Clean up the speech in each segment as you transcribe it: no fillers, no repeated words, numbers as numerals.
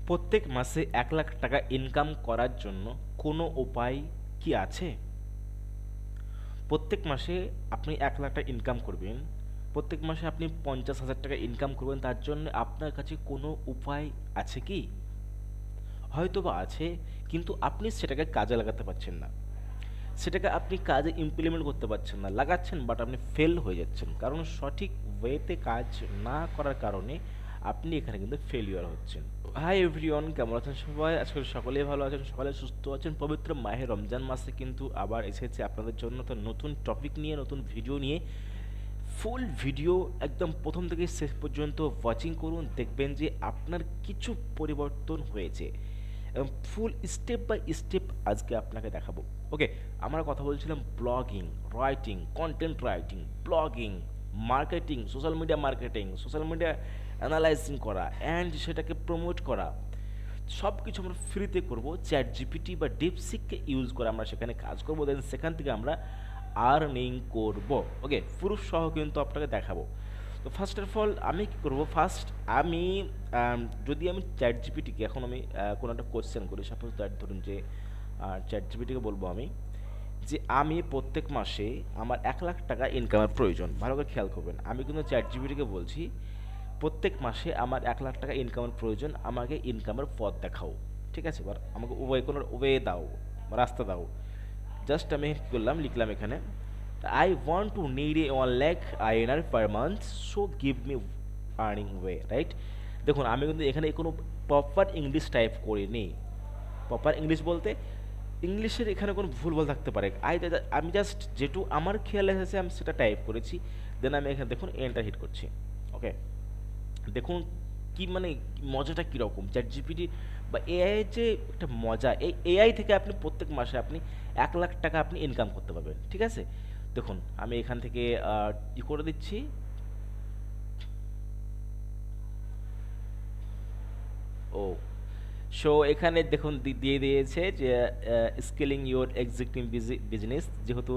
প্রত্যেক মাসে 1 লাখ টাকা ইনকাম করার জন্য কোনো উপায় কি আছে? প্রত্যেক মাসে আপনি 1 লাখ টাকা ইনকাম করবেন, প্রত্যেক মাসে আপনি 50,000 টাকা ইনকাম করবেন, তার জন্য আপনার কাছে কোনো উপায় আছে কি? হয়তো বা আছে, কিন্তু আপনি সেটাকে কাজে লাগাতে পারছেন না, সেটাকে আপনি কাজে ইমপ্লিমেন্ট করতে পারছেন না, লাগাচ্ছেন বাট আপনি ফেল হয়ে যাচ্ছেন, কারণ সঠিক ওয়েতে কাজ না করার কারণে আপনি এখানে কিন্তু ফেলিওর হচ্ছেন। হাই এভরিওয়ান, কেমন আছেন সবাই? আজকে সকলেই ভালো আছেন, সকলে সুস্থ আছেন। পবিত্র মাহে রমজান মাসে কিন্তু আবার এসেছে আপনাদের জন্য তো নতুন টপিক নিয়ে, নতুন ভিডিও নিয়ে। ফুল ভিডিও একদম প্রথম থেকে শেষ পর্যন্ত ওয়াচিং করুন, দেখবেন যে আপনার কিছু পরিবর্তন হয়েছে এবং ফুল স্টেপ বাই স্টেপ আজকে আপনাকে দেখাবো। ওকে, আমরা কথা বলছিলাম blogging, writing, content writing, blogging, marketing, social media analysing করা অ্যান্ড সেটাকে প্রমোট করা, সব কিছু আমরা ফ্রিতে করব। চ্যাট জিপিটি বা ডিপসিককে ইউজ করে আমরা সেখানে কাজ করব, দেন সেখান থেকে আমরা আর্নিং করব। ওকে, প্রুফ সহ কিন্তু আপনাকে দেখাবো। তো ফার্স্ট অফ অল আমি কী করবো, ফার্স্ট আমি যদি আমি চ্যাট জিপিটিকে এখন আমি কোনো একটা কোয়েশ্চেন করি, সাপোজ দ্যাট ধরুন যে চ্যাট জিপিটিকে বলবো আমি যে আমি প্রত্যেক মাসে আমার 1 লাখ টাকা ইনকামের প্রয়োজন। ভালো করে খেয়াল করবেন, আমি কিন্তু চ্যাট জিপিটিকে বলছি প্রত্যেক মাসে আমার 1 লাখ টাকা ইনকামের প্রয়োজন, আমাকে ইনকামের পথ দেখাও। ঠিক আছে, এবার আমাকে কোনো ওয়ে দাও, রাস্তা দাও। জাস্ট আমি কী করলাম, লিখলাম এখানে I want to need a 1 lakh INR per month, so give me earning way, right? দেখুন আমি কিন্তু এখানে কোনো প্রপার ইংলিশ টাইপ করিনি। প্রপার ইংলিশ বলতে ইংলিশের এখানে কোনো ভুলভাল থাকতে পারে, আমি জাস্ট যেটু আমার খেয়াল এসেছে আমি সেটা টাইপ করেছি, দেন আমি এখানে দেখুন এন্টার হিট করছি। ওকে, দেখুন কি মানে মজাটা কীরকম চ্যাট জিপিটি বা এআই যে একটা মজা, এই এআই থেকে আপনি প্রত্যেক মাসে আপনি 1 লাখ টাকা আপনি ইনকাম করতে পারবেন। ঠিক আছে, দেখুন আমি এখান থেকে ই করে দিচ্ছি। ও সো এখানে দেখুন দিয়ে দিয়েছে যে স্কেলিং ইউর এক্সিস্টিং বিজনেস, যেহেতু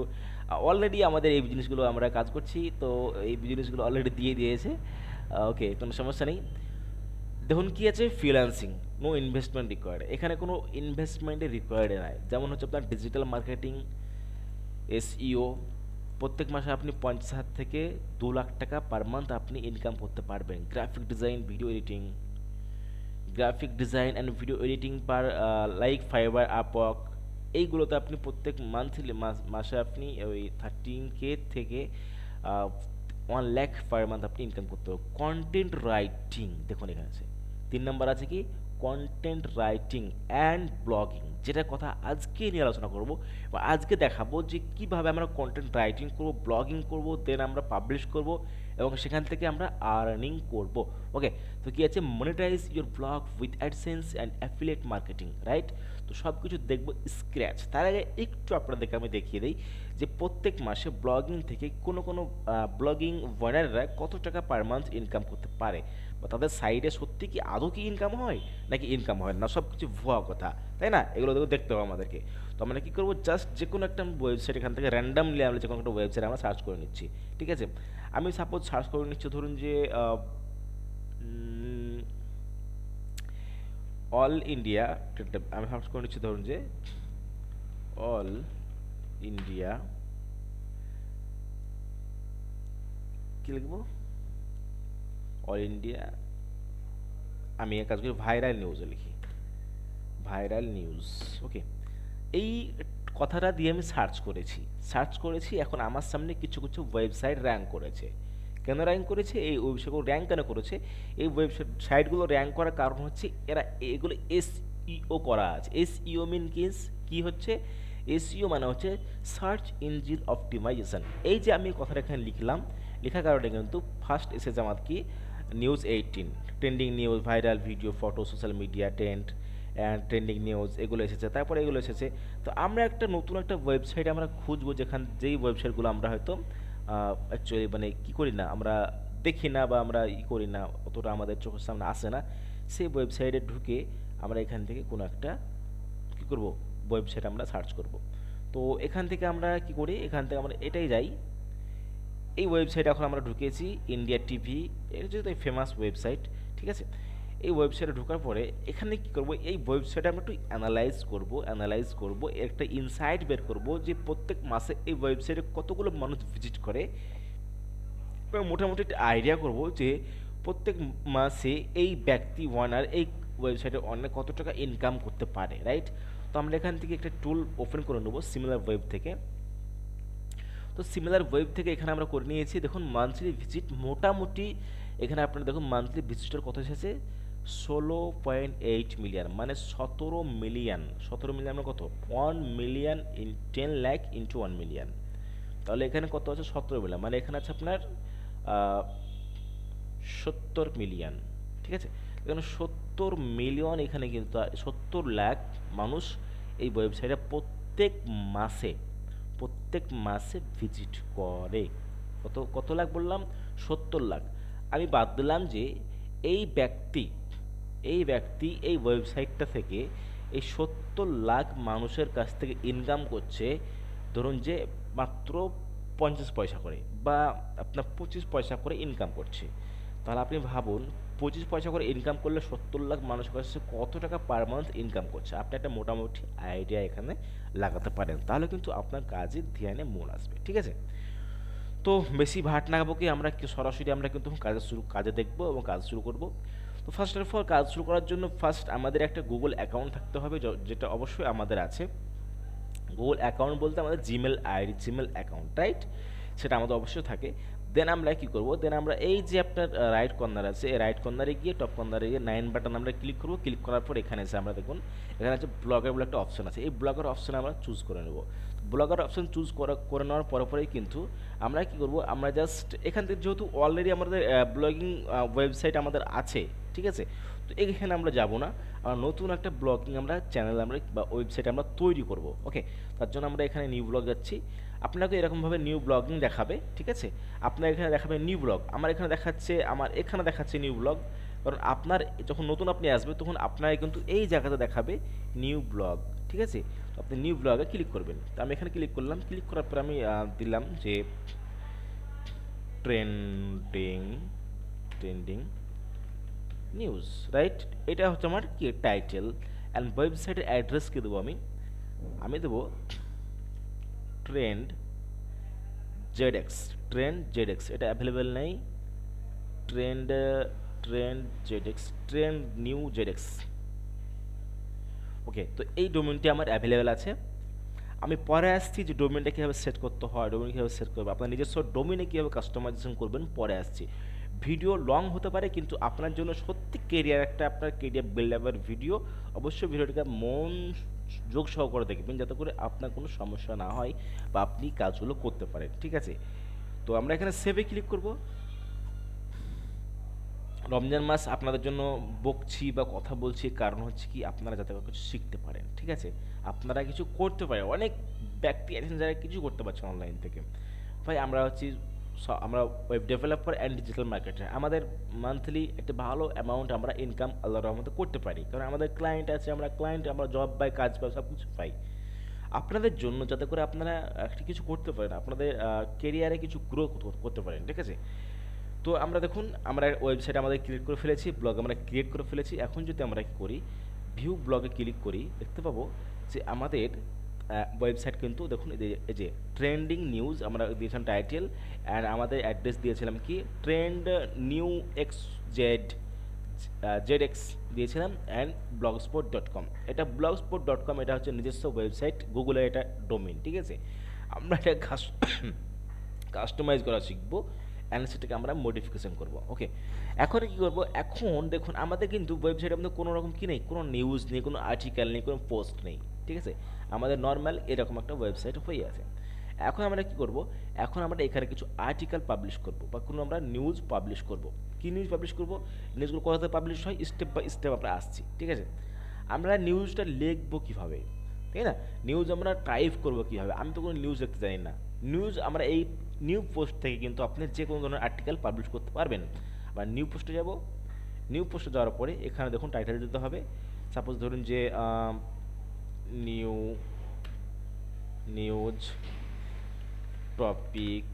অলরেডি আমাদের এই বিজনেসগুলো আমরা কাজ করছি, তো এই বিজনেসগুলো অলরেডি দিয়ে দিয়েছে। ওকে, কোনো সমস্যা নেই। দেখুন কি আছে, ফ্রিল্যান্সিং, নো ইনভেস্টমেন্ট রিকোয়ার্ড, এখানে কোনো ইনভেস্টমেন্টের রিকোয়ার্ড নাই। যেমন হচ্ছে আপনার ডিজিটাল মার্কেটিং, SEO, প্রত্যেক মাসে আপনি 50,000 থেকে 2 লাখ টাকা পার মান্থ আপনি ইনকাম করতে পারবেন। Graphic design and video editing per like fibre, Upwork, এইগুলোতে আপনি প্রত্যেক মাসে আপনি ওই 13K থেকে 1 লাখ পার মান্থ আপনি ইনকাম করতে হবে। কন্টেন্ট রাইটিং, দেখুন এখানে আছে 3 নম্বর আছে কি, কন্টেন্ট রাইটিং অ্যান্ড ব্লগিং, যেটার কথা আজকে নিয়ে আলোচনা করব বা আজকে দেখাবো যে কিভাবে আমরা কন্টেন্ট রাইটিং করব, ব্লগিং করব, দেন আমরা পাবলিশ করব এবং সেখান থেকে আমরা আর্নিং করব। ওকে, তো কি আছে, monetise your blog with AdSense and affiliate marketing, right? তো সব কিছু দেখবো স্ক্র্যাচ। তার আগে একটু আপনাদেরকে আমি দেখিয়ে দিই যে প্রত্যেক মাসে ব্লগিং থেকে কোনো ব্লগিং ওয়ার্নাররা কত টাকা পার মান্থ ইনকাম করতে পারে, বা তাদের সাইডে সত্যি কি আদৌ কি ইনকাম হয় নাকি ইনকাম হয় না, সব কিছু ভুয়া কথা, তাই না? এগুলো দেখতে হবে আমাদেরকে। তো আমরা কী করবো, জাস্ট যে কোনো একটা ওয়েবসাইট এখান থেকে র্যান্ডামলি আমরা যে কোনো একটা ওয়েবসাইট আমরা সার্চ করে নিচ্ছি। ঠিক আছে, আমি সাপোজ সার্চ করে নিচ্ছি, ধরুন যে অল ইন্ডিয়া, আমি সার্চ করে নিচ্ছি ধরুন যে অল ইন্ডিয়া, কি লিখবো, অল ইন্ডিয়া, আমি এক কাজ করি ভাইরাল নিউজে লিখি, ভাইরাল নিউজ। ওকে, এই কথাটা দিয়ে আমি সার্চ করেছি, এখন আমার সামনে কিছু কিছু ওয়েবসাইট র্যাঙ্ক করেছে। কেন র্যাঙ্ক করেছে, এই ওয়েবসাইটগুলো র্যাঙ্ক কেন করেছে, এই সাইটগুলো র্যাঙ্ক করার কারণ হচ্ছে এরা এগুলো SEO করা আছে। SEO কি হচ্ছে, SEO মানে হচ্ছে সার্চ ইঞ্জিন অপটিমাইজেশন। এই যে আমি কথাটা এখানে লিখলাম, লেখার কারণে কিন্তু ফার্স্ট এসেছে আমার কি, News 18, trending news, viral video, photo, social media trend and trending news, এগুলো এসেছে। তারপরে এগুলো এসেছে, তো আমরা নতুন একটা ওয়েবসাইট আমরা খুঁজবো, যেই ওয়েবসাইটগুলো আমরা হয়তো অ্যাকচুয়ালি মানে কী করি না, আমরা দেখি না বা আমরা করি না, অতটা আমাদের চোখের সামনে আসে না, সেই ওয়েবসাইটে ঢুকে আমরা এখান থেকে কোনো একটা কী করব, ওয়েবসাইট আমরা সার্চ করব। তো এখান থেকে আমরা কি করি, এখান থেকে আমরা এটাই যাই, এই ওয়েবসাইটে এখন আমরা ঢুকেছি, ইন্ডিয়া টিভি, এটা যেহেতু ফেমাস ওয়েবসাইট। ঠিক আছে, এই ওয়েবসাইটে ঢোকার পরে এখানে কি করব, এই ওয়েবসাইটে আমরা একটু অ্যানালাইজ করব, একটা ইনসাইট বের করব যে প্রত্যেক মাসে এই ওয়েবসাইটে কতগুলো মানুষ ভিজিট করে, এবং মোটামুটি একটা আইডিয়া করব যে প্রত্যেক মাসে এই ব্যক্তি ওয়ানার এই ওয়েবসাইটে অনেক কত টাকা ইনকাম করতে পারে, রাইট? তো আমরা এখান থেকে একটা টুল ওপেন করে নেবো সিমিলার ওয়েব থেকে। তো সিমিলার ওয়েব থেকে এখানে আমরা করে নিয়েছি, দেখুন মান্থলি ভিজিট মোটামুটি এখানে আপনারা দেখুন মান্থলি ভিজিটর কত এসেছে 16.8 মিলিয়ন, মানে 17 মিলিয়ন। 17 মিলিয়ন মানে কত, 1 million in 10 lakh into 1 million, তাহলে এখানে কত আছে 17 মিলিয়ন, মানে এখানে আছে আপনার 70 মিলিয়ন। ঠিক আছে, এখানে 70 মিলিয়ন, এখানে কিন্তু 70 লাখ মানুষ এই ওয়েবসাইটে প্রত্যেক মাসে ভিজিট করে। কত কত লাখ বললাম, 70 লাখ। আমি বাদ দিলাম যে এই ব্যক্তি এই ওয়েবসাইটটা থেকে এই 70 লাখ মানুষের কাছ থেকে ইনকাম করছে, ধরুন যে মাত্র 50 পয়সা করে বা আপনার 25 পয়সা করে ইনকাম করছে। তাহলে আপনি ভাবুন 25 পয়সা করে ইনকাম করলে 70 লাখ মানুষের কাছে কত টাকা পার মান্থ ইনকাম করছে, আপনি একটা মোটামুটি আইডিয়া এখানে লাগাতে পারেন, তাহলে কিন্তু আপনার কাজে ধ্যানে মন আসবে। ঠিক আছে, তো বেশি ভাট না বকে আমরা সরাসরি আমরা কিন্তু কাজে দেখবো এবং কাজ শুরু করব। তো ফার্স্ট অফ অল কাজ শুরু করার জন্য ফার্স্ট আমাদের একটা গুগল অ্যাকাউন্ট থাকতে হবে, যেটা অবশ্যই আমাদের আছে। গুগল অ্যাকাউন্ট বলতে আমাদের জিমেল অ্যাকাউন্ট, রাইট? সেটা আমাদের অবশ্যই থাকে। দেন আমরা কি করব, দেন আমরা এই যে আপনার রাইট কর্নার আছে, এই রাইট কর্নারে গিয়ে টপ কর্নারে গিয়ে 9 বাটন আমরা ক্লিক করব। ক্লিক করার পর এখানে এসে আমরা দেখুন এখানে আছে ব্লগার বলে একটা অপশন আছে, এই ব্লগার অপশনে আমরা চুজ করে নেব। ব্লগার অপশন চুজ করে নেওয়ার পরেই কিন্তু আমরা কি করব, আমরা জাস্ট এখান থেকে যেহেতু অলরেডি আমাদের ব্লগিং ওয়েবসাইট আমাদের আছে, ঠিক আছে, তো এখানে আমরা যাব না, আমরা নতুন একটা ব্লগিং আমরা চ্যানেল আমরা বা ওয়েবসাইট আমরা তৈরি করব। ওকে, তার জন্য আমরা এখানে নিউ ব্লগ যাচ্ছি। আপনাকে এরকমভাবে নিউ ব্লগিং দেখাবে, ঠিক আছে, আপনার এখানে দেখাবে নিউ ব্লগ, আমার এখানে দেখাচ্ছে নিউ ব্লগ, কারণ আপনার যখন নতুন আপনি আসবে তখন আপনার কিন্তু এই জায়গাতে দেখাবে নিউ ব্লগ। ঠিক আছে, তো আপনি নিউ ব্লগে ক্লিক করবেন। তো আমি এখানে ক্লিক করলাম, ক্লিক করার পর আমি দিলাম যে ট্রেন্ডিং নিউজ, রাইট? এটা হচ্ছে আমার কি টাইটেল, অ্যান্ড ওয়েবসাইটের অ্যাড্রেস কি দেবো, আমি দেবো ট্রেন্ড জেডএক্স, এটা অ্যাভেলেবেল নেই, ট্রেন্ড নিউ জেডএক্স। ওকে, তো এই ডোমেনটি আমার অ্যাভেলেবেল আছে। আমি পরে আসছি যে ডোমেনটা কীভাবে সেট করতে হয়, ডোমেন কীভাবে সেট করবে, আপনার নিজস্ব ডোমেনে কীভাবে কাস্টমাইজেশন করবেন পরে আসছি। ভিডিও লং হতে পারে, কিন্তু আপনার জন্য সত্যি আপনার কেরিয়ার বিল্ড আপের ভিডিও, অবশ্যই ভিডিওটাকে যোগ সহকারে দেখবেন, যাতে করে আপনার কোনো সমস্যা না হয় বা আপনি কাজগুলো করতে পারেন। ঠিক আছে, তো আমরা এখানে সেভে ক্লিক করব। রমজান মাস আপনাদের জন্য বকছি বা কথা বলছি, কারণ হচ্ছে কি আপনারা যাতে কিছু শিখতে পারেন, ঠিক আছে, আপনারা কিছু করতে পারেন। অনেক ব্যক্তি আছেন যারা কিছু করতে পারছেন অনলাইন থেকে। ভাই আমরা আমরা web developer and digital marketer, আমাদের মান্থলি একটা ভালো অ্যামাউন্ট আমরা ইনকাম আল্লাহর রহমতে করতে পারি, কারণ আমাদের ক্লায়েন্ট আছে, আমরা জব পাই, কাজ পাই, সব কিছু পাই। আপনাদের জন্য যাতে করে আপনারা একটা কিছু করতে পারেন, আপনাদের কেরিয়ারে কিছু গ্রো করতে পারেন। ঠিক আছে, তো আমরা দেখুন আমরা ওয়েবসাইট আমাদের ক্রিয়েট করে ফেলেছি, ব্লগ আমরা ক্রিয়েট করে ফেলেছি। এখন যদি আমরা কি করি, ভিউ ব্লগে ক্লিক করি, দেখতে পাবো যে আমাদের ওয়েবসাইট কিন্তু দেখুন এই যে ট্রেন্ডিং নিউজ আমরা দিয়েছিলাম টাইটেল, অ্যান্ড আমাদের অ্যাড্রেস দিয়েছিলাম কি ট্রেন্ড নিউ জেডএক্স দিয়েছিলাম, অ্যান্ড blogspot.com। এটা blogspot.com, এটা হচ্ছে নিজস্ব ওয়েবসাইট, গুগলের এটা ডোমেন। ঠিক আছে, আমরা এটা কাস্টমাইজ করা শিখবো, অ্যান্ড সেটাকে আমরা মডিফিকেশন করব। ওকে, এখন কি করব, এখন দেখুন আমাদের কিন্তু ওয়েবসাইটে আমাদের কোনো রকম কি নেই, কোনো নিউজ নেই, কোনো আর্টিকেল নেই, কোনো পোস্ট নেই। ঠিক আছে, আমাদের নর্মাল এরকম একটা ওয়েবসাইট হয়ে আছে। এখন আমরা কি করব, এখন আমরা এখানে কিছু আর্টিকেল পাবলিশ করব বা কোনো আমরা নিউজ পাবলিশ করব। কি নিউজ পাবলিশ করব, নিউজগুলো কোথাতে পাবলিশ হয়, স্টেপ বাই স্টেপ আমরা আসছি। ঠিক আছে, আমরা নিউজটা লিখবো কীভাবে, তাই না? নিউজ আমরা টাইপ করবো কীভাবে, আমি তো কোনো নিউজ লিখতে জানি না। নিউজ আমরা এই নিউ পোস্ট থেকে কিন্তু আপনি যে কোনো ধরনের আর্টিকেল পাবলিশ করতে পারবেন। বা নিউ পোস্টে যাব, নিউ পোস্টে যাওয়ার পরে এখানে দেখুন টাইটেল দিতে হবে। সাপোজ ধরুন যে নিউজ টপিক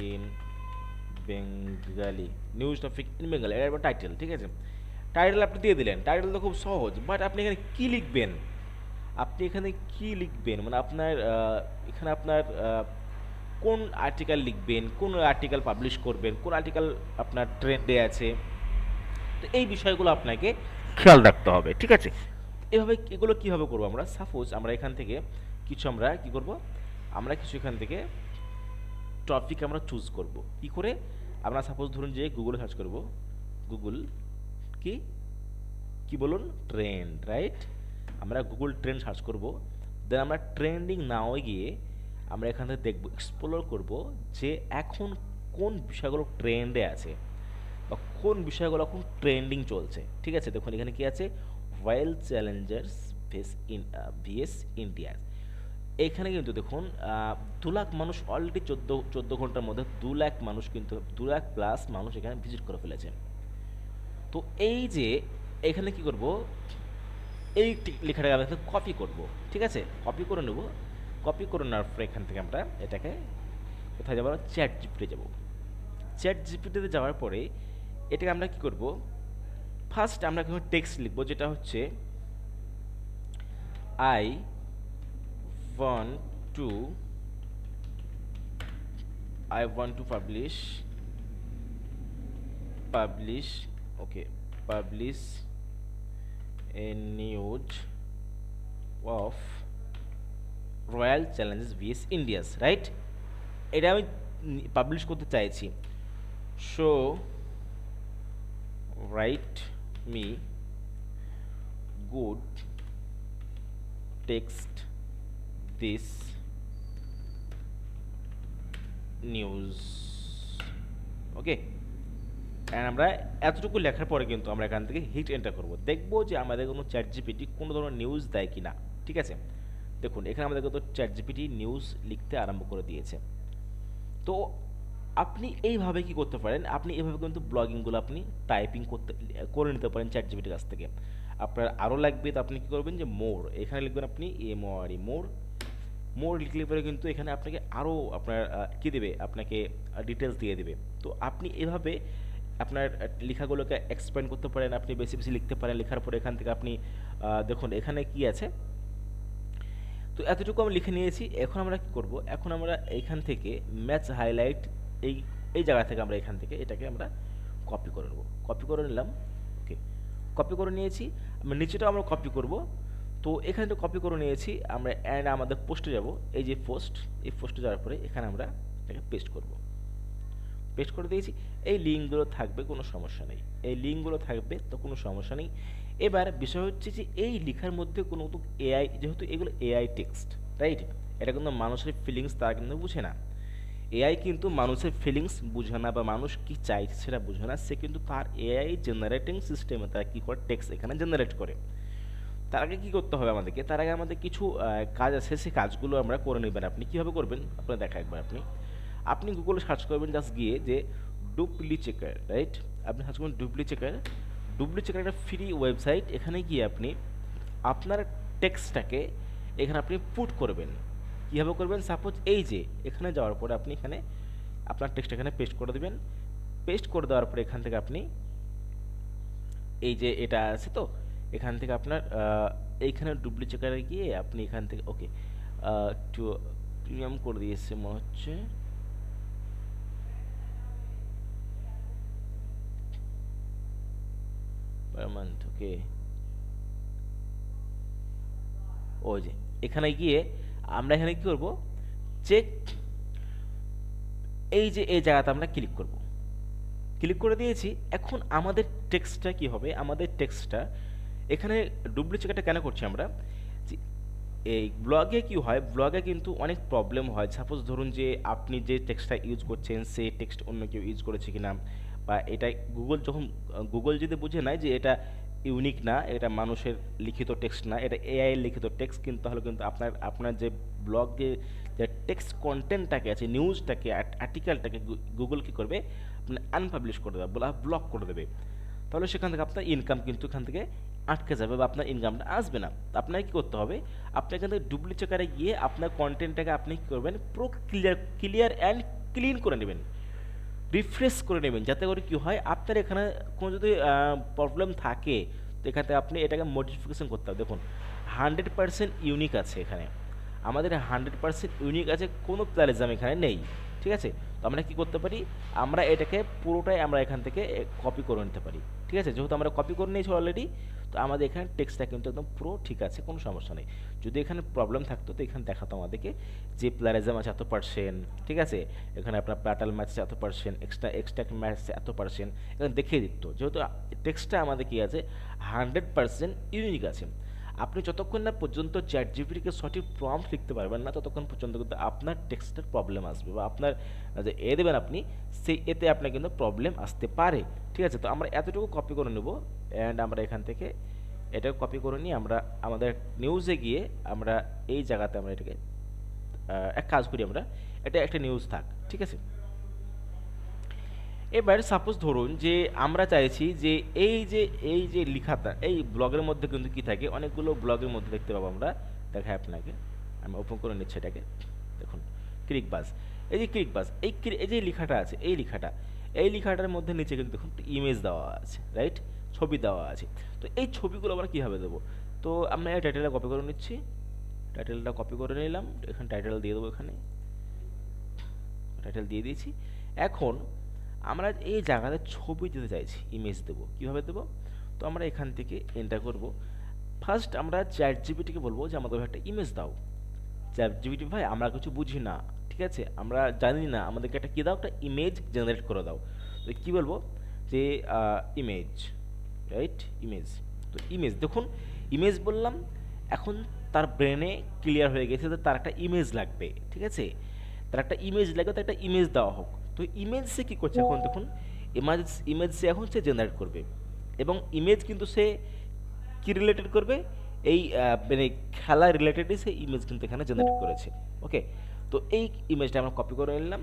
ইন বেঙ্গালি, এটা টাইটেল। ঠিক আছে, টাইটেল আপনি দিয়ে দিলেন, টাইটেল তো খুব সহজ, বাট আপনি এখানে কি লিখবেন? আপনি এখানে কি লিখবেন মানে আপনার এখানে আপনার কোন আর্টিকেল লিখবেন, কোন আর্টিকেল পাবলিশ করবেন, কোন আর্টিকেল আপনার ট্রেন্ডে আছে, তো এই বিষয়গুলো আপনাকে খেয়াল রাখতে হবে, ঠিক আছে? এভাবে এগুলো কীভাবে করবো আমরা? সাপোজ আমরা এখান থেকে কিছু আমরা কি করব, আমরা কিছু এখান থেকে টপিক আমরা চুজ করব। কি করে? আমরা সাপোজ ধরুন যে গুগলে সার্চ করব, গুগল কি কি বলুন, ট্রেন্ড, রাইট? আমরা গুগল ট্রেন্ড সার্চ করব, দেন আমরা ট্রেন্ডিং নাও গিয়ে আমরা এখান থেকে দেখব, এক্সপ্লোর করব যে এখন কোন বিষয়গুলো ট্রেন্ডে আছে বা কোন বিষয়গুলো এখন ট্রেন্ডিং চলছে, ঠিক আছে? দেখুন এখানে কি আছে, রয়্যাল চ্যালেঞ্জার্স ভিএস ইন্ডিয়া। এখানে কিন্তু দেখুন 2 লাখ মানুষ অলরেডি চোদ্দো ঘন্টার মধ্যে 2 লাখ মানুষ, কিন্তু 2 লাখ প্লাস মানুষ এখানে ভিজিট করে ফেলেছে। তো এই যে এখানে কি করব, এই লেখাটাকে আমরা কপি করব, ঠিক আছে? কপি করে নেব, কপি করে নেওয়ার পর এখান থেকে আমরা এটাকে কোথায় যাবো, চ্যাট জিপিটি যাব। চ্যাট জিপিটিতে যাওয়ার পরে এটাকে আমরা কি করব, ফার্স্ট আমরা কোনো টেক্সট লিখব, যেটা হচ্ছে I want to publish okay, publish a news of Royal Challengers vs Indians, right? এটা আমি পাবলিশ করতে চাইছি। So write me good text this news, okay? And আমরা এতটুকু লেখার পরে কিন্তু আমরা এখান থেকে হিট এন্টার করব, দেখব যে আমাদের কোনো চ্যাট জিপিটি কোনো ধরনের নিউজ দেয় কি না, ঠিক আছে? দেখুন এখানে আমাদের কিন্তু চ্যাট জিপিটি নিউজ লিখতে আরম্ভ করে দিয়েছে। তো আপনি এইভাবে কি করতে পারেন, আপনি এইভাবে কিন্তু ব্লগিংগুলো আপনি টাইপিং করে নিতে পারেন চ্যাট জিপিটির কাছ থেকে। আপনার আরও লাগবে, তো আপনি কী করবেন, যে মোর এখানে লিখবেন, আপনি মোর লিখলে পরে কিন্তু এখানে আপনাকে আরও আপনার কী দেবে, আপনাকে ডিটেলস দিয়ে দেবে। তো আপনি এভাবে আপনার লেখাগুলোকে এক্সপ্যান্ড করতে পারেন, আপনি বেশি বেশি লিখতে পারেন। লেখার পরে এখান থেকে আপনি দেখুন এখানে কি আছে, তো এতটুকু আমি লিখে নিয়েছি। এখন আমরা কি করব, এখন আমরা এইখান থেকে ম্যাচ হাইলাইট এই এই জায়গা থেকে আমরা এখান থেকে এটাকে আমরা কপি করে নেব, কপি করে নিলাম, ওকে? কপি করে নিয়েছি, আমরা নিচেটাও আমরা কপি করব। তো এখানে তো কপি করে নিয়েছি, আমরা অ্যান্ড আমাদের পোস্টে যাব, এই যে পোস্ট, এই পোস্টে যাওয়ার পরে এখানে আমরা এটাকে পেস্ট করব, পেস্ট করে দিয়েছি। এই লিঙ্কগুলো থাকবে, কোনো সমস্যা নেই, এই লিঙ্কগুলো থাকবে, তো কোনো সমস্যা নেই। এবার বিষয় হচ্ছে যে এই লেখার মধ্যে কোনো তো এআই, যেহেতু এগুলো এআই টেক্সট, রাইট? এটা কিন্তু মানুষের ফিলিংস তারা কিন্তু বুঝে না। এআই কিন্তু মানুষের ফিলিংস বুঝে না বা মানুষ কি চাইছে সেটা বুঝে না, সে কিন্তু তার এআই জেনারেটিং সিস্টেমে তারা কী করে টেক্সট এখানে জেনারেট করে। তার আগে কী করতে হবে আমাদেরকে, তার আগে আমাদের কিছু কাজ আছে, সেই কাজগুলো আমরা করে নেবেন। আপনি কীভাবে করবেন আপনার দেখা একবার, আপনি গুগলে সার্চ করবেন, জাস্ট গিয়ে যে ডুপ্লি চেকার, রাইট? আপনি সার্চ করবেন ডুপ্লি চেকার। ডুপ্লি চেকার একটা ফ্রি ওয়েবসাইট, এখানে গিয়ে আপনি আপনার টেক্সটটাকে এখানে আপনি পুট করবেন। কীভাবে করবেন, সাপোজ এই যে এখানে যাওয়ার পরে আপনি এখানে আপনার টেক্সট এখানে পেস্ট করে দেবেন। পেস্ট করে দেওয়ার পরে এখান থেকে আপনি এই যে এটা আছে, তো এখান থেকে আপনার এইখানে ডুপ্লি চেকারে গিয়ে আপনি এখান থেকে ওকে একটু প্রিমিয়াম করে দিয়েছে মনে হচ্ছে, পার মান্থ, ওকে? ওই যে এখানে গিয়ে আমরা এখানে কি করব, চেক, এই যে এই জায়গাতে আমরা ক্লিক করব, ক্লিক করে দিয়েছি। এখন আমাদের টেক্সটটা কি হবে, আমাদের টেক্সটটা এখানে ডুপ্লি চেকারটা কেন করছি আমরা, এই ব্লগে কি হয়, ব্লগে কিন্তু অনেক প্রবলেম হয়। সাপোজ ধরুন যে আপনি যে টেক্সটটা ইউজ করছেন সেই টেক্সট অন্য কেউ ইউজ করেছে কিনা, বা এটা গুগল যদি বুঝে নেয় যে এটা ইউনিক না, এটা মানুষের লিখিত টেক্সট না, এটা এআই এর লিখিত টেক্সট, কিন্তু তাহলে কিন্তু আপনার যে ব্লগে যে টেক্সট কন্টেন্টটাকে আছে, নিউজটাকে, আর্টিকেলটাকে গুগল কী করবে, মানে আনপাবলিশ করে দেবে, ব্লক করে দেবে। তাহলে সেখান থেকে আপনার ইনকাম কিন্তু এখান থেকে আটকে যাবে বা আপনার ইনকামটা আসবে না। আপনাকে কী করতে হবে, আপনি এখান থেকে ডুপ্লি চেকারে গিয়ে আপনার কন্টেন্টটাকে আপনি কী করবেন, পুরো ক্লিয়ার অ্যান্ড ক্লিন করে নেবেন। রিফ্রেশ করে নেবেন, যাতে করে কি হয় আপনার এখানে কোনো যদি প্রবলেম থাকে তো এখান থেকে আপনি এটাকে মডিফিকেশন করতে হবে। দেখুন 100% ইউনিক আছে এখানে, আমাদের 100% ইউনিক আছে, কোনো প্লারিজম এখানে নেই। ঠিক আছে, তো আমরা কি করতে পারি, আমরা এটাকে পুরোটাই আমরা এখান থেকে কপি করে নিতে পারি। ঠিক আছে, যেহেতু আমরা কপি করে নিয়েছি অলরেডি, তো আমাদের এখানে টেক্সটটা কিন্তু একদম পুরো ঠিক আছে, কোনো সমস্যা নেই। যদি এখানে প্রবলেম থাকতো তো এখানে দেখাতো আমাদেরকে যে প্লারিজম আছে এত পার্সেন্ট, ঠিক আছে, এখানে আপনার প্যাটাল ম্যাচ আছে এত পার্সেন্ট, এক্সট্রাক্ট ম্যাচ আছে এত পার্সেন্ট, এখানে দেখিয়ে দিত। যেহেতু টেক্সটটা আমাদের কি আছে 100% ইউনিক আছে। আপনি যতক্ষণ না পর্যন্ত চ্যাট জিপিটিকে সঠিক প্রম্পট লিখতে পারবেন না ততক্ষণ পর্যন্ত কিন্তু আপনার টেক্সটের প্রবলেম আসবে, বা আপনার যে দেবেন আপনি সেই এতে আপনার কিন্তু প্রবলেম আসতে পারে। ঠিক আছে, তো আমরা এতটুকু কপি করে নেব, অ্যান্ড আমরা এখান থেকে এটা কপি করে নিয়ে আমরা আমাদের নিউজে গিয়ে আমরা এই জায়গাতে আমরা এটাকে এক কাজ করি, আমরা এটা একটা নিউজ থাক। ঠিক আছে, এবার সাপোজ ধরুন যে আমরা চাইছি যে এই যে লেখাটা এই ব্লগের মধ্যে কিন্তু কি থাকে, অনেকগুলো ব্লগের মধ্যে দেখতে পাবো আমরা, দেখায় আপনাকে, আমি ওপেন করে নিচ্ছি এটাকে। দেখুন ক্লিকবাজ, এই যে ক্লিকবাজ, এই যে লেখাটা আছে, এই লেখাটার মধ্যে নিচে কিন্তু দেখুন ইমেজ দেওয়া আছে, রাইট, ছবি দেওয়া আছে। তো এই ছবিগুলো আমরা কীভাবে দেবো, তো আমরা এই টাইটেলটা কপি করে নিচ্ছি, টাইটেলটা কপি করে নিলাম, এখানে টাইটেল দিয়ে দেবো, এখানে টাইটেল দিয়ে দিয়েছি। এখন আমরা এই জায়গাতে ছবি দিতে চাইছি, ইমেজ দেবো, কীভাবে দেবো, তো আমরা এখান থেকে এন্টার করব। ফার্স্ট আমরা চ্যাট জিপিটিকে বলবো যে আমাদের একটা ইমেজ দাও। চ্যাট জিপিটি ভাই আমরা কিছু বুঝি না, ঠিক আছে, আমরা জানি না, আমাদেরকে একটা কী দাও, একটা ইমেজ জেনারেট করে দাও। তো কী বলবো যে ইমেজ, রাইট, ইমেজ। তো ইমেজ, দেখুন ইমেজ বললাম, এখন তার ব্রেনে ক্লিয়ার হয়ে গেছে যে তার একটা ইমেজ লাগবে। ঠিক আছে, তার একটা ইমেজ লাগবে, তার একটা ইমেজ দেওয়া হোক। তো ইমেজ সে কী করছে, এখন দেখুন ইমেজ সে এখন সে জেনারেট করবে, এবং ইমেজ কিন্তু সে কি রিলেটেড করবে, এই মানে খেলা রিলেটেডই সে ইমেজ কিন্তু এখানে জেনারেট করেছে। ওকে, তো এই ইমেজটা আমরা কপি করে নিলাম,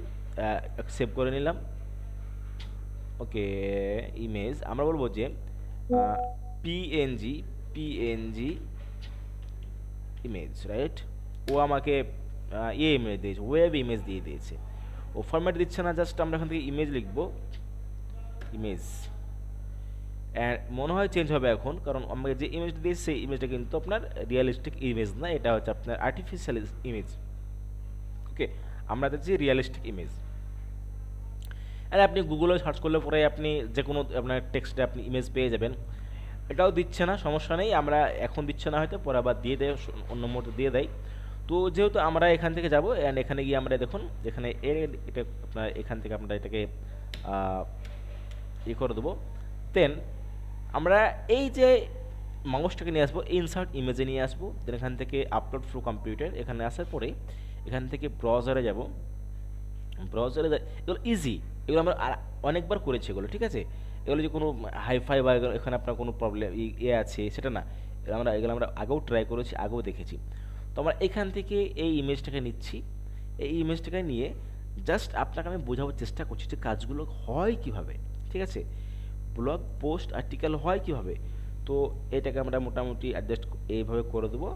সেভ করে নিলাম। ওকে, ইমেজ আমরা বলবো যে পিএনজি ইমেজ, রাইট। ও আমাকে ইমেজ দিয়েছে, ওয়েব ইমেজ দিয়ে দিয়েছে, ও ফরম্যাট দিচ্ছে না, জাস্ট আমরা এখান থেকে ইমেজ লিখবো, ইমেজ, মনে হয় চেঞ্জ হবে এখন, কারণ আমাকে যে ইমেজটা দিয়েছে সেই ইমেজটা কিন্তু আপনার রিয়েলিস্টিক ইমেজ না, এটা হচ্ছে আপনার আর্টিফিশিয়াল ইমেজ। ওকে, আমরা দেখছি রিয়েলিস্টিক ইমেজ। আর আপনি গুগলে সার্চ করলে পরে আপনি যে কোনো আপনার টেক্সটে আপনি ইমেজ পেয়ে যাবেন। এটাও দিচ্ছে না, সমস্যা নেই, আমরা এখন দিচ্ছে না, হয়তো পরে আবার দিয়ে দেয়, অন্য মুহূর্তে দিয়ে দেয়। তো যেহেতু আমরা এখান থেকে যাব, অ্যান্ড এখানে গিয়ে আমরা দেখুন এখানে এটা আপনার এখান থেকে আমরা এটাকে করে দেবো। দেন আমরা এই যে মাউসটাকে নিয়ে আসবো, ইনসার্ট ইমেজে নিয়ে আসবো, দেন এখান থেকে আপলোড থ্রু কম্পিউটার, এখানে আসার পরে এখান থেকে ব্রাউজারে যাব। ব্রাউজারে এগুলো ইজি, এগুলো আমরা অনেকবার করেছি এগুলো, ঠিক আছে, এগুলো যে কোনো হাইফাই বা এখানে আপনার কোনো প্রবলেম আছে সেটা না, এগুলো আমরা আগেও ট্রাই করেছি, আগেও দেখেছি। তো আমরা এখান থেকে এই ইমেজটাকে নিচ্ছি, এই ইমেজটাকে নিয়ে জাস্ট আপনাকে আমি বোঝাবার চেষ্টা করছি যে কাজগুলো হয় কীভাবে। ঠিক আছে, ব্লগ পোস্ট আর্টিকেল হয় কীভাবে। তো এটাকে আমরা মোটামুটি অ্যাডজাস্ট এইভাবে করে দেবো,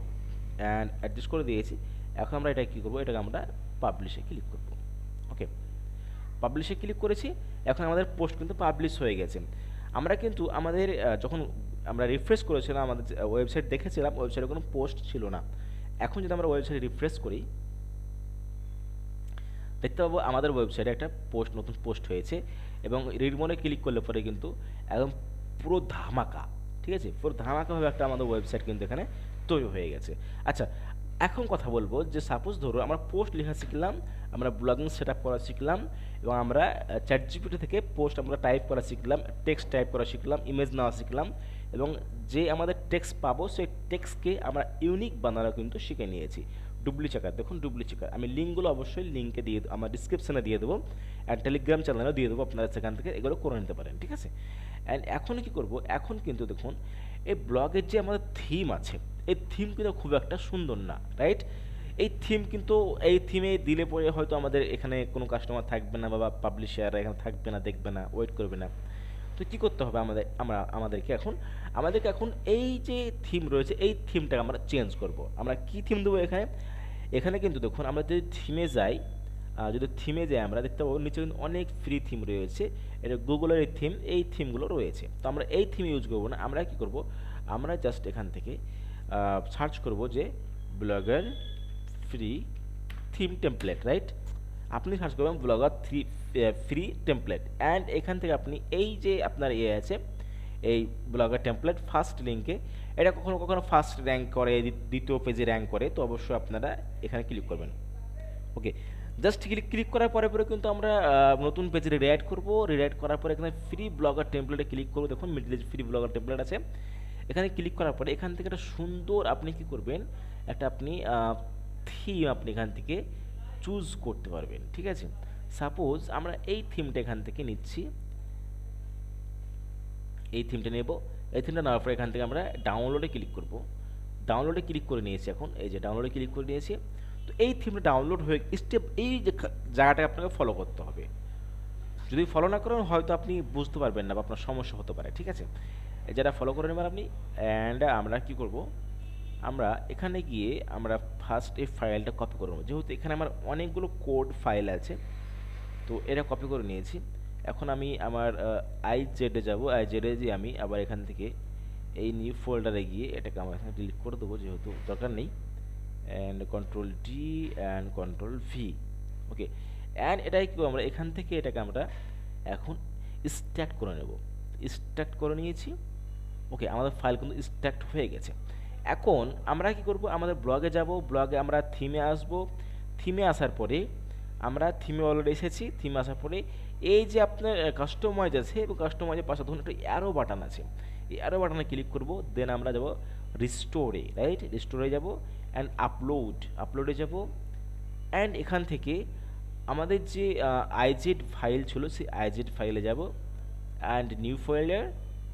অ্যান্ড অ্যাডজাস্ট করে দিয়েছি। এখন আমরা এটা কী করবো, এটাকে আমরা পাবলিশে ক্লিক করবো। ওকে, পাবলিশে ক্লিক করেছি, এখন আমাদের পোস্ট কিন্তু পাবলিশ হয়ে গেছে। আমরা কিন্তু আমাদের যখন আমরা রিফ্রেশ করেছিলাম, আমাদের ওয়েবসাইট দেখেছিলাম, ওয়েবসাইটে কোনো পোস্ট ছিল না। এখন যদি আমরা ওয়েবসাইটে রিফ্রেশ করি, দেখতে পাবো আমাদের ওয়েবসাইটে একটা পোস্ট, নতুন পোস্ট হয়েছে, এবং রিড মোডে ক্লিক করলে পরে কিন্তু একদম পুরো ধামাকা, ঠিক আছে, পুরো ধামাকাভাবে একটা আমাদের ওয়েবসাইট কিন্তু এখানে তৈরি হয়ে গেছে। আচ্ছা, এখন কথা বলবো যে সাপোজ ধরো আমরা পোস্ট লেখা শিখলাম, আমরা ব্লগিং সেট আপ করা শিখলাম, এবং আমরা চ্যাট জিপিটি থেকে পোস্ট আমরা টাইপ করা শিখলাম, টেক্সট টাইপ করা শিখলাম, ইমেজ নেওয়া শিখলাম, এবং যে আমাদের টেক্সট পাবো সেই টেক্সটকে আমরা ইউনিক বানানো কিন্তু শিখে নিয়েছি। ডুপ্লিকেট, দেখুন ডুপ্লিকেট, আমি লিঙ্কগুলো অবশ্যই লিঙ্কে দিয়ে আমার ডিসক্রিপশানে দিয়ে দেবো, অ্যান্ড টেলিগ্রাম চ্যানেলেও দিয়ে দেবো, আপনারা সেখান থেকে এগুলো করে নিতে পারেন। ঠিক আছে, অ্যান্ড এখন কী করবো, এখন কিন্তু দেখুন এই ব্লগের যে আমাদের থিম আছে, এই থিম কিন্তু খুব একটা সুন্দর না, রাইট। এই থিম কিন্তু এই থিমে দিলে পরে হয়তো আমাদের এখানে কোনো কাস্টমার থাকবে না, বা পাবলিশার এখানে থাকবে না, দেখবে না, ওয়েট করবে না। তো কী করতে হবে আমাদেরকে এখন এই যে থিম রয়েছে এই থিমটাকে আমরা চেঞ্জ করব। আমরা কি থিম দেবো এখানে, এখানে কিন্তু দেখুন আমরা যদি থিমে যাই, যদি থিমে যাই আমরা দেখতে পাবো নিচে কিন্তু অনেক ফ্রি থিম রয়েছে, এটা গুগলের থিম, এই থিমগুলো রয়েছে। তো আমরা এই থিম ইউজ করবো না, আমরা কি করব, আমরা জাস্ট এখান থেকে সার্চ করব যে blogger free theme template, right? আপনি সার্চ করবেন ব্লগার ফ্রি টেমপ্লেট, অ্যান্ড এখান থেকে আপনি এই যে আপনার আছে এই ব্লগার টেমপ্লেট ফার্স্ট লিঙ্কে, এটা কখনো কখনো ফার্স্ট র্যাঙ্ক করে, দ্বিতীয় পেজে র্যাঙ্ক করে, তো অবশ্যই আপনারা এখানে ক্লিক করবেন। ওকে, জাস্ট ক্লিক করার পরে কিন্তু আমরা নতুন পেজে রিরাইট করব। রিরাইট করার পরে এখানে ফ্রি ব্লগার টেমপ্লেটে ক্লিক করব। দেখুন মিডলে ফ্রি ব্লগার টেমপ্লেট আছে, এখানে ক্লিক করার পরে এখান থেকে একটা সুন্দর আপনি কি করবেন, একটা আপনি থিম আপনি এখান থেকে চুজ করতে পারবেন, ঠিক আছে? সাপোজ আমরা এই থিমটা এখান থেকে নিচ্ছি, এই থিমটা নেব। এই থিমটা নেওয়ার পরে এখান থেকে আমরা ডাউনলোডে ক্লিক করব। ডাউনলোডে ক্লিক করে নিয়েছি, এখন এই যে ডাউনলোডে ক্লিক করে নিয়েছি। তো এই থিমটা ডাউনলোড হয়ে স্টেপ, এই যে জায়গাটাকে আপনাকে ফলো করতে হবে। যদি ফলো না করেন হয়তো আপনি বুঝতে পারবেন না বা আপনার সমস্যা হতে পারে, ঠিক আছে? যেটা ফলো করে নেবেন আপনি, অ্যান্ড আমরা কি করব, আমরা এখানে গিয়ে আমরা ফার্স্ট এই ফাইলটা কপি করে নেব। যেহেতু এখানে আমার অনেকগুলো কোড ফাইল আছে, তো এটা কপি করে নিয়েছি। এখন আমি আমার আইজেডে যাব, আইজেডে যে আমি আবার এখান থেকে এই নিউ ফোল্ডারে গিয়ে এটাকে আমরা এখানে ডিলিট করে দেবো, যেহেতু দরকার নেই। And control D and control V, okay. And এটাই কি আমরা এখান থেকে এটাকে আমরা এখন স্ট্যাক্ট করে নেব। স্ট্যাক্ট করে নিয়েছি, ওকে। আমাদের ফাইল কিন্তু স্ট্যাক্ট হয়ে গেছে। এখন আমরা কি করব, আমাদের ব্লগে যাব, ব্লগে আমরা থিমে আসব। থিমে আসার পরে আমরা থিমে অলরেডি এসেছি। থিমে আসার পরে এই যে আপনার কাস্টমাইজ আছে, এবং কাস্টমাইজের পাশে ধরুন একটা অ্যারো বাটন আছে, এই অ্যারো বাটনে ক্লিক করব। দেন আমরা যাব রিস্টোরে, রাইট? রিস্টোরে যাব অ্যান্ড আপলোডে যাব। অ্যান্ড এখান থেকে আমাদের যে আইজেড ফাইল ছিল সেই আইজেড ফাইলে যাব, অ্যান্ড নিউ ফোল্ডার,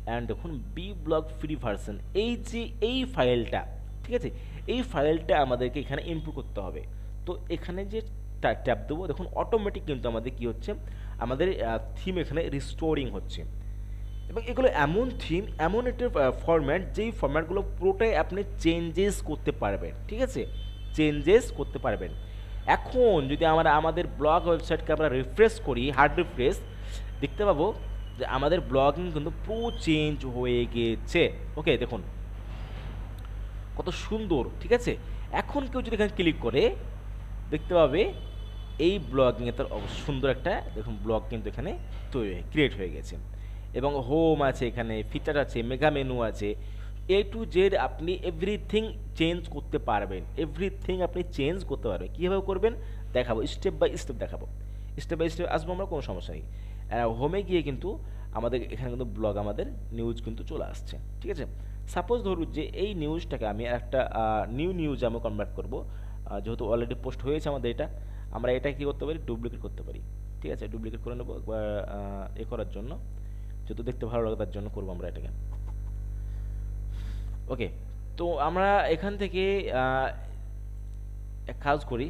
অ্যান্ড দেখুন বি ব্লগ ফ্রি ভার্সন, এই যে এই ফাইলটা, ঠিক আছে? এই ফাইলটা আমাদেরকে এখানে ইনপুট করতে হবে। তো এখানে যে ট্যাব দেবো, দেখুন অটোমেটিক কিন্তু আমাদের কি হচ্ছে, আমাদের থিম এখানে রিস্টোরিং হচ্ছে। এবং এগুলো এমন থিম, এমন একটা ফরম্যাট, যেই ফরম্যাটগুলো পুরোটাই আপনি চেঞ্জেস করতে পারবেন, ঠিক আছে? চেঞ্জেস করতে পারবেন। এখন যদি আমরা আমাদের ব্লগ ওয়েবসাইটকে আমরা রিফ্রেশ করি, হার্ড রিফ্রেশ, দেখতে পাবো যে আমাদের ব্লগিং কিন্তু পুরো চেঞ্জ হয়ে গেছে। ওকে, দেখুন কত সুন্দর, ঠিক আছে? এখন কেউ যদি এখানে ক্লিক করে দেখতে পাবে এই ব্লগিংয়ে তার সুন্দর একটা দেখুন ব্লগ কিন্তু এখানে তৈরি ক্রিয়েট হয়ে গেছে। এবং হোম আছে, এখানে ফিচার আছে, মেগা মেনু আছে, এ টু জেড আপনি এভরিথিং চেঞ্জ করতে পারবেন। এভরিথিং আপনি চেঞ্জ করতে পারবেন। কীভাবে করবেন দেখাবো, স্টেপ বাই স্টেপ দেখাবো। স্টেপ বাই স্টেপ আসবো আমরা, কোনো সমস্যা নেই। হোমে গিয়ে কিন্তু আমাদের এখানে কিন্তু ব্লগ, আমাদের নিউজ কিন্তু চলে আসছে, ঠিক আছে? সাপোজ ধরুন যে এই নিউজটাকে আমি একটা নিউ নিউজ আমি কনভার্ট করবো, যেহেতু অলরেডি পোস্ট হয়েছে আমাদের এটা, আমরা এটা কী করতে পারি, ডুপ্লিকেট করতে পারি, ঠিক আছে? ডুপ্লিকেট করে নেবো একবার এ করার জন্য, যেহেতু দেখতে ভালো লাগে তার জন্য করবো আমরা এটাকে। ওকে, তো আমরা এখান থেকে এক কাজ করি,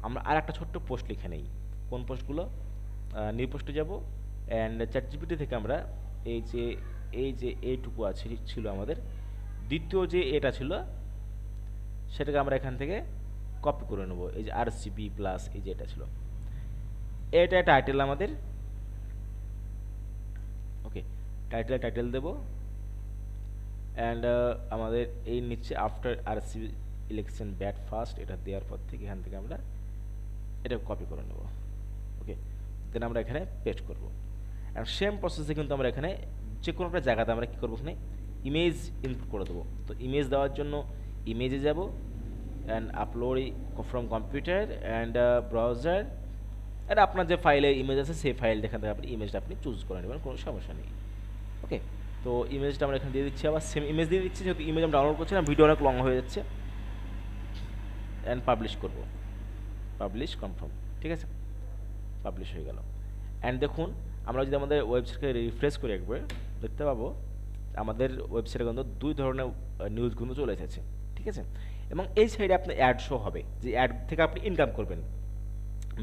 আমরা আর একটা ছোট্ট পোস্ট লিখে নেই। কোন পোস্টগুলো? নিউ পোস্টে যাব, অ্যান্ড চ্যাটজিপিটি থেকে আমরা এই যে এইটুকু আছে ছিল আমাদের, দ্বিতীয় যে এটা ছিল সেটাকে আমরা এখান থেকে কপি করে নেব। এই যে আরসিবি প্লাস, এই যে এটা ছিল, এটা টাইটেল আমাদের। ওকে, টাইটেল দেব, অ্যান্ড আমাদের এই নিচে after RCB election bat first, এটা দেওয়ার পর থেকে এখান থেকে আমরা এটা কপি করে নেব। ওকে, দেন আমরা এখানে পেস্ট করব। আর সেম প্রসেসে কিন্তু আমরা এখানে যে কোনো একটা জায়গাতে আমরা কী করবো, এখানে ইমেজ ইনপুট করে দেবো। তো ইমেজ দেওয়ার জন্য ইমেজে যাব, and upload from computer and browser, আর আপনার যে ফাইলে ইমেজ আছে সেই ফাইল এখান থেকে আপনি ইমেজটা আপনি চুজ করে নেবেন, কোনো সমস্যা নেই। ওকে, তো ইমেজটা আমরা এখানে দিয়ে দিচ্ছি, আবার সেম ইমেজ দিয়ে দিচ্ছি, যেহেতু ইমেজ আমরা ডাউনলোড করছি না, ভিডিও অনেক লং হয়ে যাচ্ছে। অ্যান্ড পাবলিশ করব, পাবলিশ কনফার্ম, ঠিক আছে? পাবলিশ হয়ে গেল। অ্যান্ড দেখুন আমরা যদি আমাদের ওয়েবসাইটকে রিফ্রেশ করি একবার, দেখতে পাবো আমাদের ওয়েবসাইটে কিন্তু দুই ধরনের নিউজ কিন্তু চলে এসেছে, ঠিক আছে? এবং এই সাইডে আপনার অ্যাড শো হবে, যে অ্যাড থেকে আপনি ইনকাম করবেন।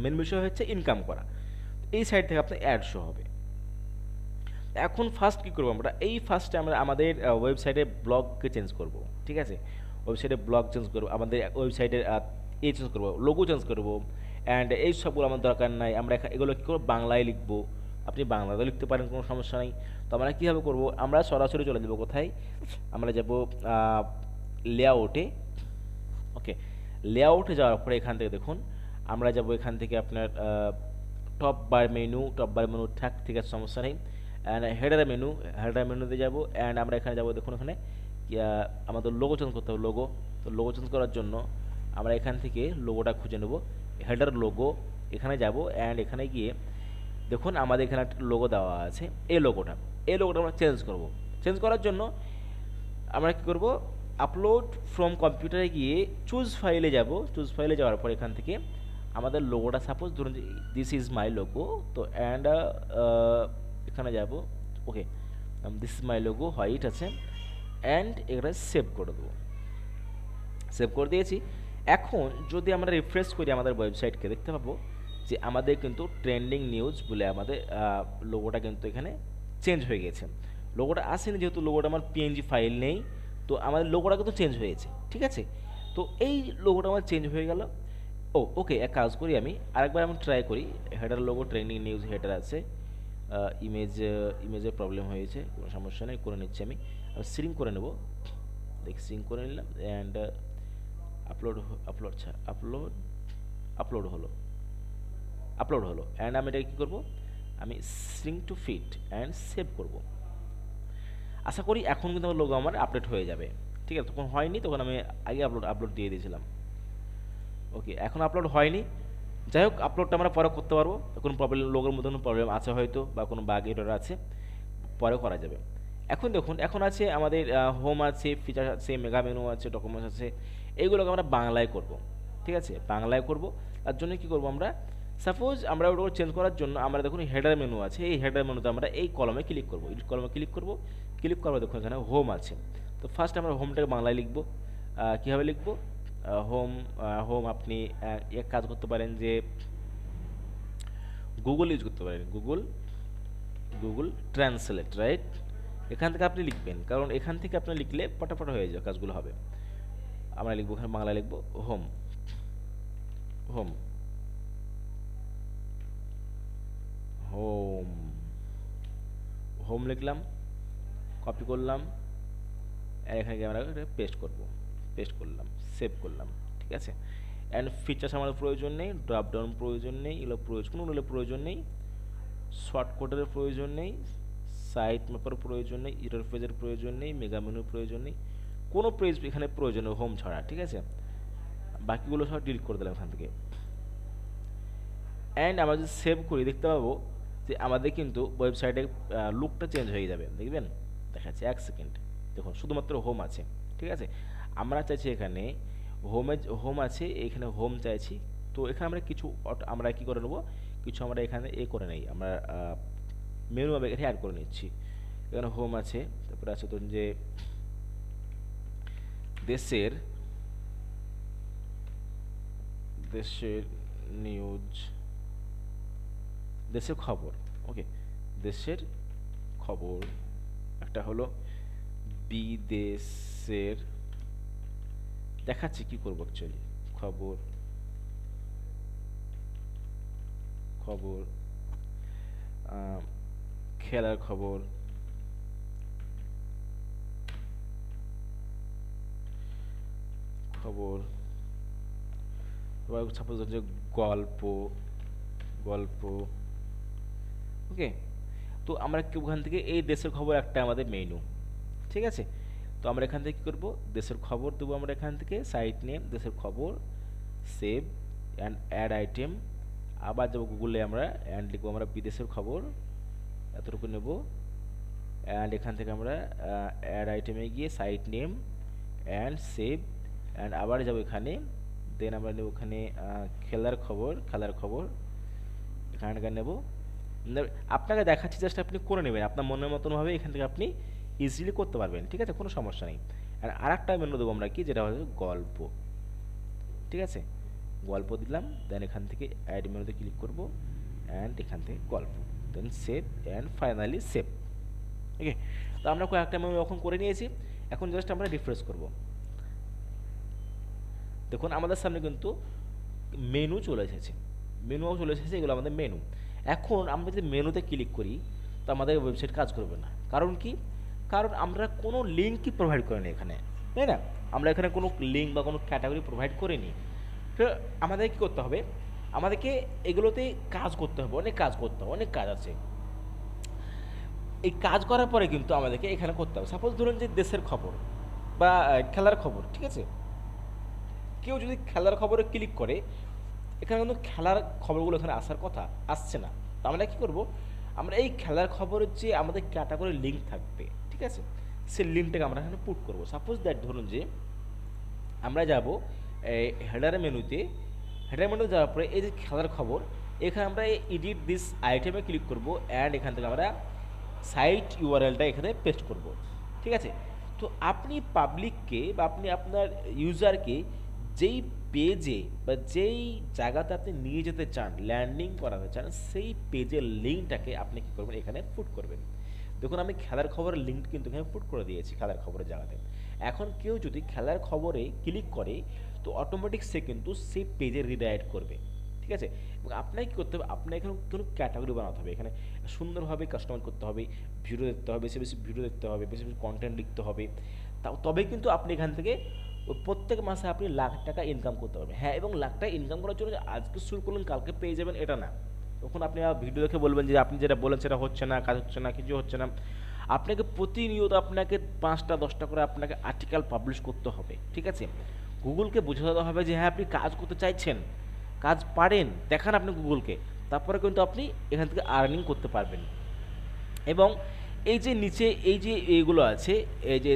মেন বিষয় হচ্ছে ইনকাম করা। এই সাইড থেকে আপনার অ্যাড শো হবে। এখন ফার্স্ট কী করবো আমরা, এই ফার্স্টে আমরা আমাদের ওয়েবসাইটে ব্লগকে চেঞ্জ করব, ঠিক আছে? ওয়েবসাইটে ব্লগ চেঞ্জ করবো, আমাদের ওয়েবসাইটের চেঞ্জ করবো, লোগো চেঞ্জ করবো, অ্যান্ড এই সবগুলো আমার দরকার নাই, আমরা এগুলো কী করবো, বাংলায় লিখবো। আপনি বাংলাতেও লিখতে পারেন, কোনো সমস্যা নেই। তো আমরা কীভাবে করবো, আমরা সরাসরি চলে যাবো কোথায়, আমরা যাব লেআউটে। ওকে, লেআউটে যাওয়ার পরে এখান থেকে দেখুন আমরা যাব এখান থেকে আপনার টপ বার মেনু থাক, ঠিক আছে, সমস্যা নেই। অ্যান্ড হেডার মেনুতে যাব, অ্যান্ড আমরা এখানে যাব, দেখুন এখানে আমাদের লোগো চেঞ্জ করতে হবে, লোগো। তো লোগো চেঞ্জ করার জন্য আমরা এখান থেকে লোগোটা খুঁজে নেব, হেডার লোগো, এখানে যাব, অ্যান্ড এখানে গিয়ে দেখুন আমাদের এখানে একটা লোগো দেওয়া আছে, এই লোগোটা আমরা চেঞ্জ করার জন্য আমরা কী করব, আপলোড ফ্রম কম্পিউটারে গিয়ে চুজ ফাইলে যাওয়ার পর এখান থেকে আমাদের লোগোটা, সাপোজ ধরুন দিস ইজ মাই লোগো, তো অ্যান্ড এখানে যাব, okay, this is my logo, white আছে, অ্যান্ড এখানে সেভ করে দেবো। সেভ করে দিয়েছি। এখন যদি আমরা রিফ্রেশ করি আমাদের ওয়েবসাইটকে, দেখতে পাবো যে আমাদের কিন্তু ট্রেন্ডিং নিউজ বলে আমাদের লোগোটা কিন্তু এখানে চেঞ্জ হয়ে গেছে। লোগোটা আসেনি যেহেতু লোগোটা আমার পিএনজি ফাইল নেই, তো আমাদের লোগোটা কিন্তু চেঞ্জ হয়েছে, ঠিক আছে। তো এই লোগোটা আমার চেঞ্জ হয়ে গেল। ওকে, এক কাজ করি, আমি আরেকবার আমি ট্রাই করি। Header logo, trending news header আছে, ইমেজের প্রবলেম হয়েছে, কোনো সমস্যা নেই, করে নিচ্ছি আমি সিঙ্ক করে নেব। দেখি সিঙ্ক করে নিলাম, অ্যান্ড আপলোড হলো, অ্যান্ড আমি এটা কী করবো, আমি sync to fit and save করব। আশা করি এখন কিন্তু আমার লোগো আমার আপডেট হয়ে যাবে, ঠিক আছে। তখন হয়নি, তখন আমি আগে আপলোড দিয়ে দিয়েছিলাম। ওকে, এখন আপলোড হয়নি, যাই হোক, আপলোডটা আমরা পরে করতে পারবো। কোনো প্রবলেম, লোগোর মধ্যে কোনো প্রবলেম আছে হয়তো, বা কোনো বাগ এরর আছে, পরে করা যাবে। এখন দেখুন, এখন আছে আমাদের হোম আছে, ফিচার আছে, মেগা মেনু আছে, ডকুমেন্টস আছে, এইগুলোকে আমরা বাংলায় করব, ঠিক আছে, বাংলায় করব। তার জন্য কী করব, আমরা সাপোজ আমরা ওটা চেঞ্জ করার জন্য আমরা দেখুন হেডার মেনু আছে, এই হেডার মেনুতে আমরা এই কলমে ক্লিক করব, ক্লিক করবো, দেখুন এখানে হোম আছে। তো ফার্স্ট আমরা হোমটাকে বাংলায় লিখব। কীভাবে লিখব, হোম আপনি এক কাজ করতে পারেন যে গুগল ইউজ করতে পারেন, গুগল ট্রান্সলেট, রাইট। এখান থেকে আপনি লিখবেন, কারণ এখান থেকে আপনি লিখলে পটাপট হয়ে যাবে, কাজগুলো হবে। আমরা লিখবো, এখানে বাংলা লিখবো হোম, হোম হোম হোম লিখলাম, কপি করলাম, আর এখানে গিয়ে আমরা পেস্ট করলাম, সেভ করলাম, ঠিক আছে। অ্যান্ড ফিচার্স আমাদের প্রয়োজন নেই, ড্রপডাউন প্রয়োজন নেই, এগুলো প্রয়োজন নেই, শর্টকাটের প্রয়োজন নেই, সাইট ম্যাপের প্রয়োজন নেই, ইরর পেজের প্রয়োজন নেই, মেগা মেনুর প্রয়োজন নেই, কোনো পেজ এখানে প্রয়োজন নেই হোম ছাড়া, ঠিক আছে। বাকিগুলো সব ডিলিট করে দিলাম এখান থেকে। অ্যান্ড আমরা যদি সেভ করি, দেখতে পাবো যে আমাদের কিন্তু ওয়েবসাইটের লুকটা চেঞ্জ হয়ে যাবে, দেখবেন, দেখাচ্ছি 1 সেকেন্ড। দেখুন শুধুমাত্র হোম আছে, ঠিক আছে। আমরা চাইছি এখানে হোম আছে, এখানে হোম চাইছি। তো এখানে আমরা আমরা কী করে নেবো, কিছু আমরা এখানে করে নেই, আমরা মেনু আমি এখানে অ্যাড করে নিচ্ছি। এখানে হোম আছে, তারপরে আছে ধরুন যে দেশের নিউজ, দেশের খবর, ওকে, দেশের খবর। একটা হলো বিদেশের, দেখাচ্ছি কি করবো অ্যাকচুয়ালি, খবর খেলার খবর, সাপোজ হচ্ছে গল্প, ওকে। তো আমরা ওখান থেকে এই দেশের খবর একটা আমাদের মেনু, ঠিক আছে। তো আমরা এখান থেকে কী করবো, দেশের খবর দেবো, আমরা এখান থেকে সাইট নেম দেশের খবর, সেভ অ্যান্ড অ্যাড আইটেম। আবার যাবো গুগলে, আমরা অ্যান্ড লিখবো আমরা বিদেশের খবর, এতটুকু নেব। অ্যান্ড এখান থেকে আমরা অ্যাড আইটেমে গিয়ে site name and save, and আবার যাবো এখানে, দেন আমরা নেব ওখানে খেলার খবর, এখানকার নেব। আপনাকে দেখাচ্ছি, জাস্ট আপনি করে নেবেন আপনার মনের মতনভাবে, এখান থেকে আপনি ইজিলি করতে পারবেন, ঠিক আছে, কোনো সমস্যা নেই। আর একটা মেনু দেবো আমরা কি, যেটা হচ্ছে গল্প, ঠিক আছে, গল্প দিলাম। দেন এখান থেকে অ্যাড মেনুতে ক্লিক করব, অ্যান্ড এখান থেকে গল্প, দেন সেভ, অ্যান্ড ফাইনালি সেভ, ওকে। তো আমরা কয়েকটা মেনু এখন করে নিয়েছি, এখন জাস্ট আমরা রিফ্রেশ করব। দেখুন আমাদের সামনে কিন্তু মেনু চলে এসেছে, মেনুও চলে এসেছে, এগুলো আমাদের মেনু। এখন আমরা যদি মেনুতে ক্লিক করি তো আমাদের ওয়েবসাইট কাজ করবে না। কারণ কি? কারণ আমরা কোনো লিঙ্কই প্রোভাইড করিনি এখানে, তাই না? আমরা এখানে কোনো লিঙ্ক বা কোনো ক্যাটাগরি প্রোভাইড করিনি। তো আমাদের কী করতে হবে? আমাদেরকে এগুলোতে কাজ করতে হবে, অনেক কাজ করতে হবে, অনেক কাজ আছে। এই কাজ করার পরে কিন্তু আমাদেরকে এখানে করতে হবে, সাপোজ ধরুন যে দেশের খবর বা খেলার খবর, ঠিক আছে? কেউ যদি খেলার খবরে ক্লিক করে, এখানে কিন্তু খেলার খবরগুলো এখানে আসার কথা, আসছে না। তো আমরা কী করব? আমরা এই খেলার খবরের যে আমাদের ক্যাটাগরি লিঙ্ক থাকবে, ঠিক আছে, সেই লিঙ্কটাকে আমরা এখানে পুট করব। সাপোজ দ্যাট ধরুন যে আমরা যাব এই হেডার মেনুতে, হেডার মেনুতে যাওয়ার পরে এই যে খেলার খবর, এখানে আমরা এডিট দিস আইটেমে ক্লিক করব অ্যান্ড এখান থেকে আমরা সাইট ইউআরএলটা এখানে পেস্ট করব, ঠিক আছে? তো আপনি পাবলিককে বা আপনি আপনার ইউজারকে যেই পেজে বা যেই জায়গাতে আপনি নিয়ে যেতে চান, ল্যান্ডিং করাতে চান, সেই পেজের লিঙ্কটাকে আপনি কী করবেন? এখানে পুট করবেন। দেখুন আমি খেলার খবরের লিঙ্ক কিন্তু এখানে পুট করে দিয়েছি খেলার খবরের জায়গাতে। এখন কেউ যদি খেলার খবরে ক্লিক করে তো অটোমেটিক সে কিন্তু সেই পেজে রিডাইরেক্ট করবে, ঠিক আছে? এবং আপনাকে কী করতে হবে? আপনার এখানে কোনো ক্যাটাগরি বানাতে হবে, এখানে সুন্দরভাবে কাস্টমাইজ করতে হবে, ভিডিও দেখতে হবে, বেশি বেশি ভিডিও দেখতে হবে, বেশি বেশি কন্টেন্ট লিখতে হবে। তবে কিন্তু আপনি এখান থেকে প্রত্যেক মাসে আপনি লাখ টাকা ইনকাম করতে পারবেন। হ্যাঁ, এবং লাখ টাকা ইনকাম করার জন্য যে আজকে শুরু করলেন কালকে পেয়ে যাবেন এটা না। তখন আপনি ভিডিও দেখে বলবেন যে আপনি যেটা বলেন সেটা হচ্ছে না, কাজ হচ্ছে না, কিছু হচ্ছে না। আপনাকে প্রতিনিয়ত আপনাকে 5টা 10টা করে আপনাকে আর্টিকেল পাবলিশ করতে হবে, ঠিক আছে? গুগলকে বোঝাতে হবে যে হ্যাঁ আপনি কাজ করতে চাইছেন, কাজ পারেন, দেখান আপনি গুগলকে। তারপরে কিন্তু আপনি এখান থেকে আর্নিং করতে পারবেন। এবং এই যে নিচে এই যে এইগুলো আছে, এই যে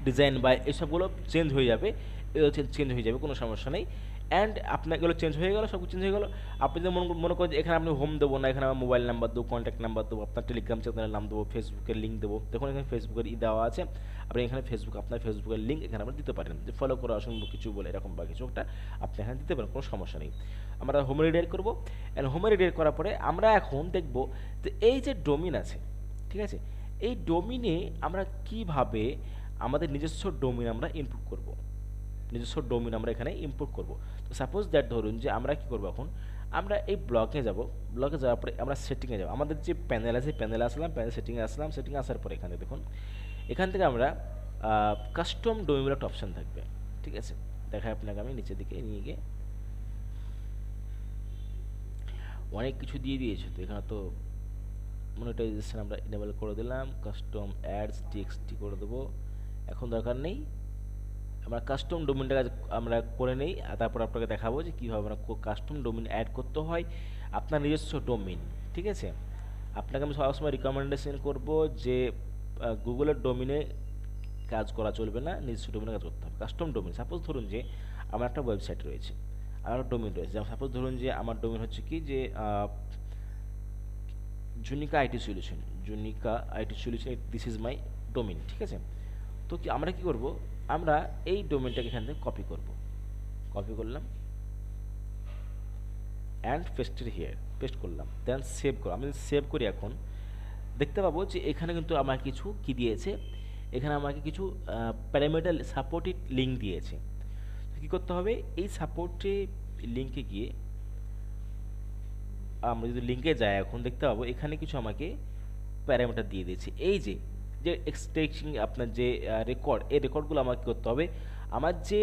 ডিজাইন বা এসবগুলো চেঞ্জ হয়ে যাবে, চেঞ্জ হয়ে যাবে, কোনো সমস্যা নেই। অ্যান্ড আপনার এগুলো চেঞ্জ হয়ে গেলো, সব কিছু চেঞ্জ হয়ে গেলো। আপনি যদি মনে করেন যে এখানে আপনি হোম দেবো না, এখানে আমার মোবাইল নাম্বার দেবো, কন্ট্যাক্ট নাম্বার দেবো, আপনার টেলিগ্রাম চ্যানেলের নাম দেবো, ফেসবুকের লিঙ্ক দেবো। দেখুন এখানে ফেসবুকের দেওয়া আছে, আপনি এখানে ফেসবুক, আপনার ফেসবুকের লিঙ্ক এখানে আপনি দিতে পারেন, যে ফলো করা অসম্ভব কিছু বলে এরকম বা কিছু একটা আপনি এখানে দিতে পারেন, কোনো সমস্যা নেই। আমরা হোমে রিডাইরেক্ট করবো। অ্যান্ড হোমে রিডাইরেক্ট করার পরে আমরা এখন দেখবো যে এই যে ডোমিন আছে, ঠিক আছে, এই ডোমিনে আমরা কিভাবে আমাদের নিজস্ব ডোমিন আমরা ইনপুট করব, নিজস্ব ডোমিন আমরা এখানে ইনপুট করব। তো সাপোজ দ্যাট ধরুন যে আমরা কি করব? এখন আমরা এই ব্লগে যাব, ব্লগে যাওয়ার পরে আমরা সেটিংয়ে যাব, আমাদের যে প্যানেল আছে প্যানেলে আসলাম, প্যানেল সেটিংয়ে আসলাম, সেটিংয়ে আসার পরে এখানে দেখুন এখান থেকে আমরা কাস্টম ডোমিন একটা অপশান থাকবে, ঠিক আছে? দেখায় আপনাকে আমি নিচের দিকে নিয়ে গিয়ে, অনেক কিছু দিয়ে দিয়েছে তো এখানে, তো মনিটাইজেশন আমরা ইনেবল করে দিলাম, কাস্টম অ্যাডস টিএক্সটি করে দেবো, এখন দরকার নেই। আমরা কাস্টম ডোমেনটা আমরা করে নেই, তারপর আপনাকে দেখাবো যে কীভাবে আমরা কাস্টম ডোমেন অ্যাড করতে হয়, আপনার নিজস্ব ডোমেন, ঠিক আছে? আপনাকে আমি সবসময় রিকমেন্ডেশন করব যে গুগলের ডোমিনে কাজ করা চলবে না, নিজস্ব ডোমেনে কাজ করতে হবে। কাস্টম ডোমেন, সাপোজ ধরুন যে আমার একটা ওয়েবসাইট রয়েছে, আমার একটা ডোমেন রয়েছে, যেমন সাপোজ ধরুন যে আমার ডোমেন হচ্ছে কি যে Junika IT solution, Junika IT solution, this is my domain, ঠিক আছে? তো কি আমরা কি করব? আমরা এই ডোমেনটাকে এখান থেকে কপি করব, কপি করলাম অ্যান্ড পেস্টেড হিয়ার, পেস্ট করলাম, দেন সেভ করো। আমি সেভ করি, এখন দেখতে পাবো যে এখানে কিন্তু আমার কিছু কি দিয়েছে, এখানে আমাকে কিছু প্যারামিটার সাপোর্টেড লিঙ্ক দিয়েছে। কী করতে হবে? এই সাপোর্টে লিঙ্কে গিয়ে আমরা যদি লিঙ্কে যাই, এখন দেখতে পাবো এখানে কিছু আমাকে প্যারামিটার দিয়ে দিয়েছে। এই যে যে এক্সট্রাকশন আপনার যে রেকর্ড, এই রেকর্ডগুলো আমাকে করতে হবে, আমার যে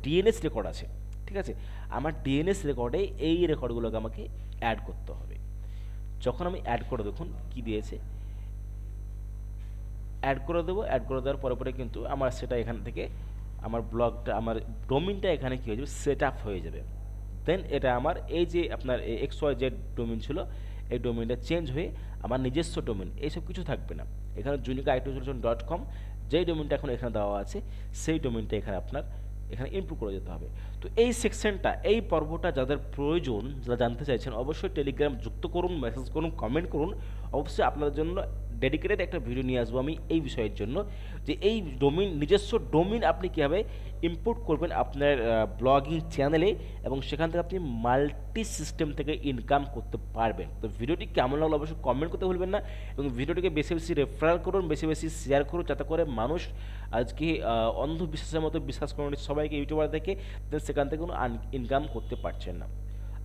ডিএনএস রেকর্ড আছে, ঠিক আছে, আমার ডিএনএস রেকর্ডে এই রেকর্ডগুলোকে আমাকে অ্যাড করতে হবে। যখন আমি অ্যাড করে, দেখুন কি দিয়েছে, অ্যাড করে দেবো, অ্যাড করে দেওয়ার পরে পরে কিন্তু আমার সেটা এখান থেকে আমার ব্লগটা, আমার ডোমিনটা এখানে কী হয়ে যাবে, সেট আপ হয়ে যাবে। দেন এটা আমার এই যে আপনার XYZ ডোমিন ছিল, এই ডোমিনটা চেঞ্জ হয়ে আমার নিজস্ব ডোমিন, এইসব কিছু থাকবে না। এখানে junica.it.com যেই ডোমিনটা এখন এখানে দেওয়া আছে, সেই ডোমিনটা এখানে আপনার এখানে ইনপুট করে যেতে হবে। তো এই সেকশনটা, এই পর্বটা যাদের প্রয়োজন, যারা জানতে চাইছেন, অবশ্যই টেলিগ্রাম যুক্ত করুন, মেসেজ করুন, কমেন্ট করুন। অবশ্যই আপনাদের জন্য ডেডিকেটেড একটা ভিডিও নিয়ে আসবো আমি এই বিষয়ের জন্য, যে এই ডোমিন, নিজস্ব ডোমিন আপনি কীভাবে ইম্পোর্ট করবেন আপনার ব্লগিং চ্যানেলে, এবং সেখান থেকে আপনি মাল্টি সিস্টেম থেকে ইনকাম করতে পারবেন। তো ভিডিওটি কেমন লাগলো অবশ্যই কমেন্ট করতে ভুলবেন না, এবং ভিডিওটিকে বেশি বেশি রেফার করুন, বেশি বেশি শেয়ার করুন, যাতে করে মানুষ আজকে অন্ধবিশ্বাসের মতো বিশ্বাস করুন সবাইকে ইউটিউবার থেকে, সেখান থেকে কোনো ইনকাম করতে পারছেন না।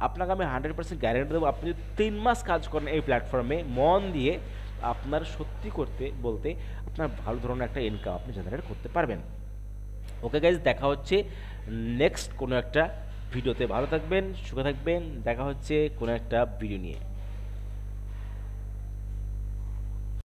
আপনাকে আমি 100% গ্যারেন্টি দেবো, আপনি যদি 3 মাস কাজ করেন এই প্ল্যাটফর্মে মন দিয়ে, আপনার সত্যি করতে বলতে আপনার ভালো ধরনের একটা ইনকাম আপনি জেনারেট করতে পারবেন। ওকে গাইজ, দেখা হচ্ছে নেক্সট কোনো একটা ভিডিওতে। ভালো থাকবেন, সুখে থাকবেন, দেখা হচ্ছে কোনো একটা ভিডিও নিয়ে।